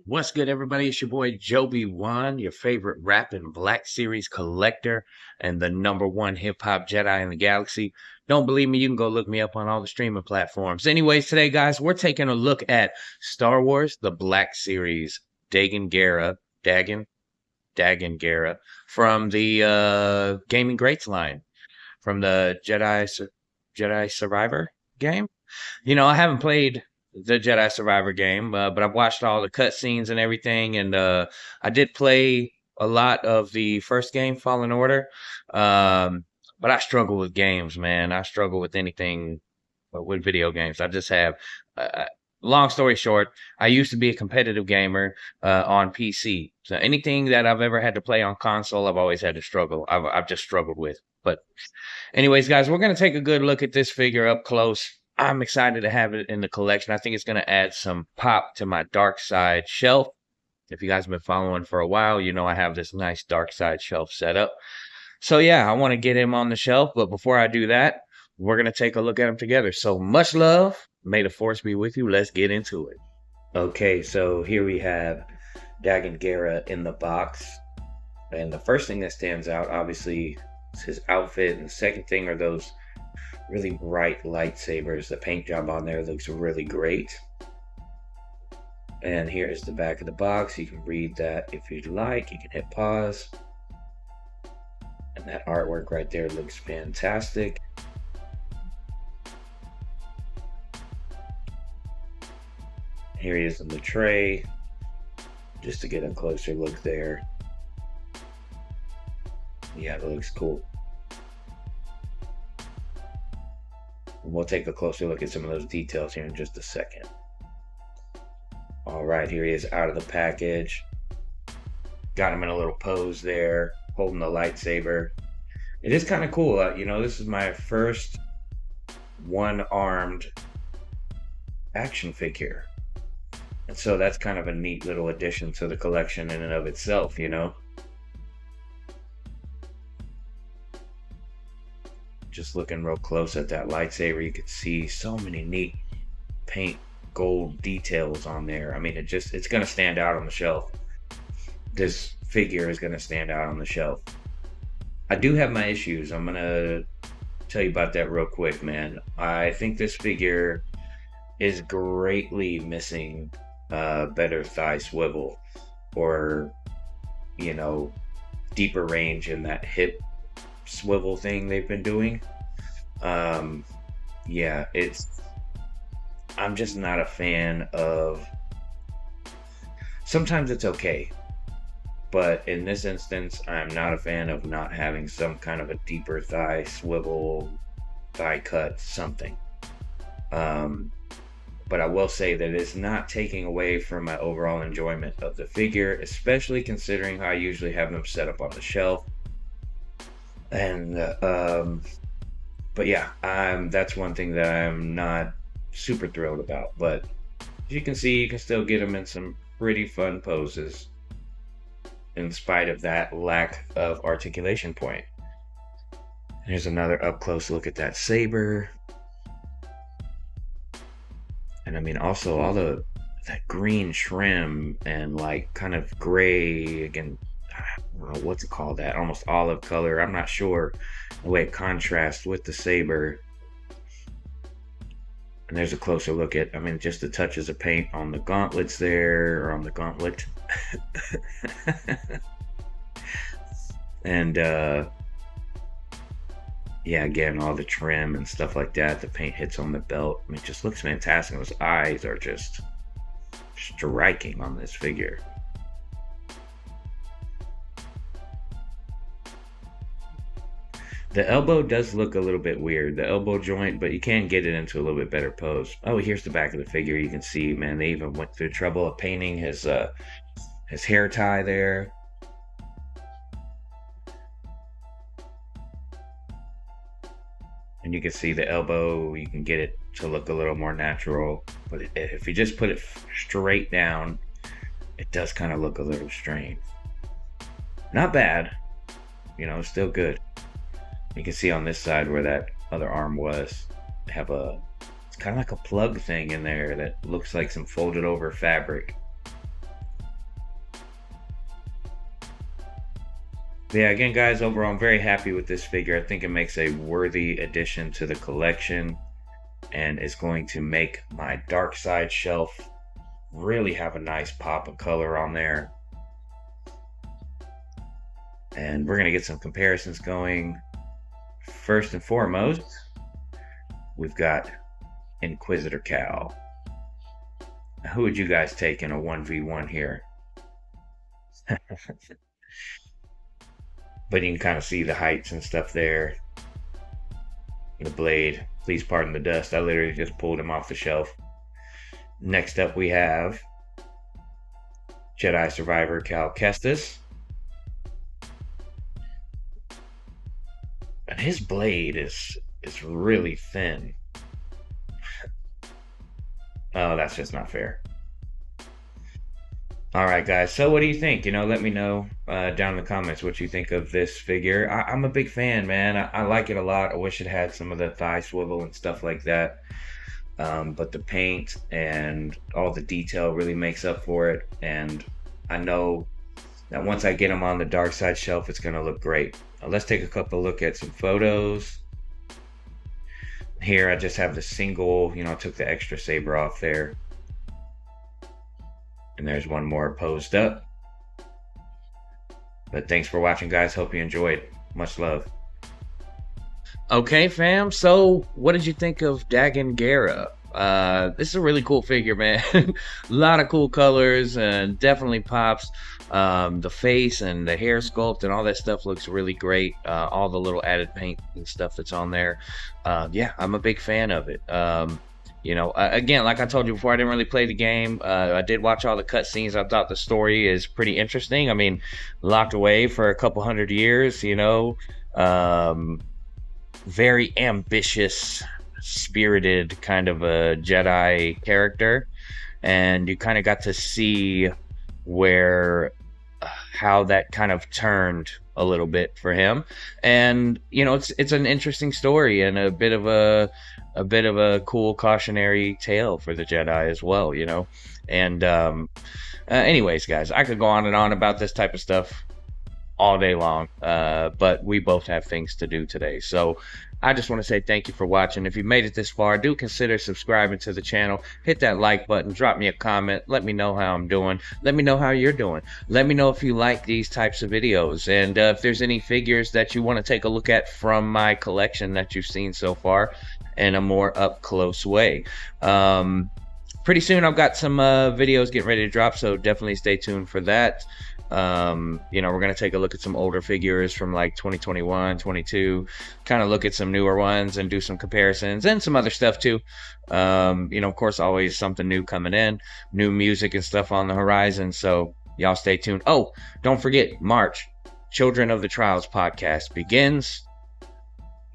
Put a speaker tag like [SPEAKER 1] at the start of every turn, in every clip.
[SPEAKER 1] What's good, everybody? It's your boy Joby One, your favorite rap and black series collector and the #1 hip hop Jedi in the galaxy. Don't believe me? You can go look me up on all the streaming platforms. Anyways, today, guys, we're taking a look at Star Wars: The Black Series, Dagan Gera from the Gaming Greats line from the Jedi Survivor game. I haven't played the Jedi Survivor game, but I've watched all the cutscenes and everything, and I did play a lot of the first game, Fallen Order. But I struggle with games, man. I struggle with anything with video games. I just have. Long story short, I used to be a competitive gamer on PC. So anything that I've ever had to play on console, I've always had to struggle. I've just struggled with. But anyways, guys, we're gonna take a good look at this figure up close. I'm excited to have it in the collection. I think it's going to add some pop to my dark side shelf. If you guys have been following for a while, you know I have this nice dark side shelf set up. So yeah, I want to get him on the shelf. But before I do that, we're going to take a look at him together. So much love. May the force be with you. Let's get into it. Okay, so here we have Dagan Gera in the box. And the first thing that stands out, obviously, is his outfit. And the second thing are those really bright lightsabers. The paint job on there looks really great. And here is the back of the box. You can read that if you'd like. You can hit pause. And that artwork right there looks fantastic. Here he is in the tray. Just to get a closer look there. Yeah, that looks cool. We'll take a closer look at some of those details here in just a second. All right, here he is out of the package. Got him in a little pose there, holding the lightsaber. It is kind of cool. This is my first one-armed action figure. And so that's kind of a neat little addition to the collection in and of itself, Just looking real close at that lightsaber, you can see so many neat paint gold details on there. I mean, it's going to stand out on the shelf. This figure is going to stand out on the shelf. I do have my issues. I'm going to tell you about that real quick, man. I think this figure is greatly missing better thigh swivel or, deeper range in that hip swivel thing they've been doing. Yeah, I'm just not a fan of. Sometimes it's okay, but in this instance I'm not a fan of not having some kind of a deeper thigh swivel, thigh cut, something. But I will say that it's not taking away from my overall enjoyment of the figure, especially considering how I usually have them set up on the shelf. And but yeah, that's one thing that I'm not super thrilled about. But as you can see, you can still get them in some pretty fun poses in spite of that lack of articulation point. Here's another up close look at that saber. And I mean, also all that green trim and like kind of gray, again, I don't know what to call that, almost olive color. I'm not sure the way it contrasts with the saber. And there's a closer look at, just the touches of paint on the gauntlets there, or on the gauntlet. And yeah, again, all the trim and stuff like that. The paint hits on the belt. It just looks fantastic. Those eyes are just striking on this figure. The elbow does look a little bit weird, the elbow joint, but you can get it into a little bit better pose. Oh, here's the back of the figure. You can see, man, they even went through trouble of painting his hair tie there. And you can see the elbow, you can get it to look a little more natural. But if you just put it straight down, it does kind of look a little strange. Not bad, still good. You can see on this side where that other arm was, have it's kind of like a plug thing in there that looks like some folded over fabric. But yeah, again, guys, overall, I'm very happy with this figure. I think it makes a worthy addition to the collection and is going to make my dark side shelf really have a nice pop of color on there. And we're going to get some comparisons going. First and foremost, we've got Inquisitor Cal. Now, who would you guys take in a 1v1 here? But you can kind of see the heights and stuff there. The blade, please pardon the dust. I literally just pulled him off the shelf. Next up, we have Jedi Survivor Cal Kestis. And his blade is really thin. Oh, that's just not fair. All right, guys. So what do you think? Let me know down in the comments what you think of this figure. I'm a big fan, man. I like it a lot. I wish it had some of the thigh swivel and stuff like that. But the paint and all the detail really makes up for it. And I know that once I get them on the dark side shelf, it's going to look great. Let's take a couple look at some photos. Here, I just have the single, I took the extra saber off there. And there's one more posed up. But thanks for watching, guys. Hope you enjoyed. Much love. Okay, fam. So, what did you think of Dagan Gera? This is a really cool figure, man. A lot of cool colors and definitely pops. The face and the hair sculpt and all that stuff looks really great. All the little added paint and stuff that's on there. Yeah, I'm a big fan of it. Again, like I told you before, I didn't really play the game. I did watch all the cutscenes. I thought the story is pretty interesting. I mean, locked away for a couple hundred years, very ambitious, spirited kind of a Jedi character. And you kind of got to see how that kind of turned a little bit for him. And it's an interesting story and a bit of a cool cautionary tale for the Jedi as well, and anyways, guys, I could go on and on about this type of stuff all day long, but we both have things to do today. So I just want to say thank you for watching. If you made it this far, do consider subscribing to the channel. Hit that like button, drop me a comment, let me know how I'm doing, let me know how you're doing, let me know if you like these types of videos, and if there's any figures that you want to take a look at from my collection that you've seen so far in a more up close way. Pretty soon I've got some videos getting ready to drop, so definitely stay tuned for that. We're going to take a look at some older figures from like 2021, 22, kind of look at some newer ones and do some comparisons and some other stuff too. Of course, always something new coming in, new music and stuff on the horizon. So y'all stay tuned. Oh, don't forget, March, Children of the Trials podcast begins.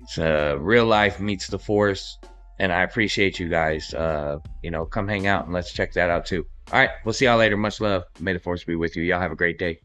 [SPEAKER 1] It's real life meets the Force, and I appreciate you guys. Come hang out and let's check that out too. All right, we'll see y'all later. Much love. May the Force be with you. Y'all have a great day.